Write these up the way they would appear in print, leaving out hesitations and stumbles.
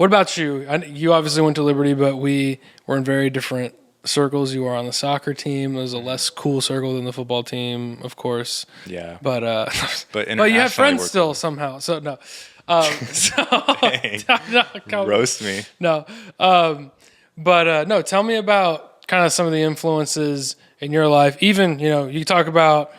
What about you? You obviously went to Liberty, but we were in very different circles. You were on the soccer team. It was a less cool circle than the football team, of course. Yeah. But But but you have internationally, friends we're still cool. somehow. So no. So Dang. no, Roast me. no. But no, tell me about kind of some of the influences in your life. Even, you talk about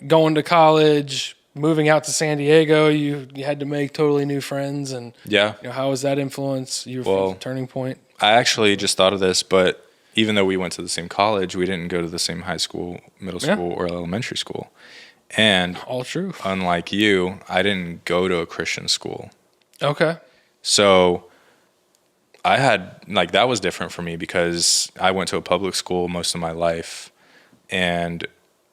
going to college, moving out to San Diego. You had to make totally new friends. And Yeah. how was that influence? You were Well, from Turning Point? I actually just thought of this, but even though we went to the same college, we didn't go to the same high school, middle Yeah. school, or elementary school. And All true. unlike you, I didn't go to a Christian school. Okay. So I had, like, that was different for me because I went to a public school most of my life. And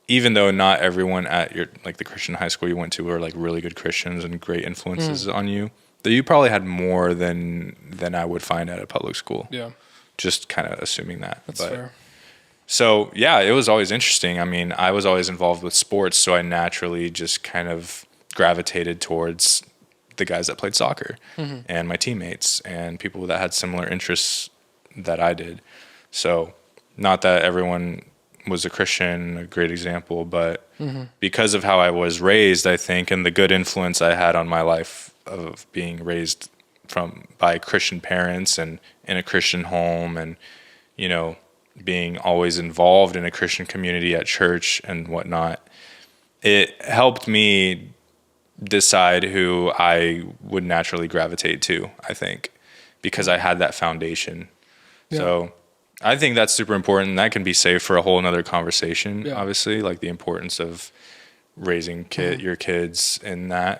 even though not everyone at the Christian high school you went to were like really good Christians and great influences on you, that you probably had more than I would find at a public school. Yeah. Just kind of assuming that. That's fair. So yeah, it was always interesting. I mean, I was always involved with sports, so I naturally just kind of gravitated towards the guys that played soccer and my teammates and people that had similar interests that I did. So not that everyone was a Christian, a great example, but because of how I was raised, I think, and the good influence I had on my life of being raised by Christian parents and in a Christian home and, being always involved in a Christian community at church and whatnot, it helped me decide who I would naturally gravitate to, I think, because I had that foundation. Yeah. So I think that's super important. That can be saved for a whole nother conversation, Yeah. obviously, like the importance of raising your kids in that.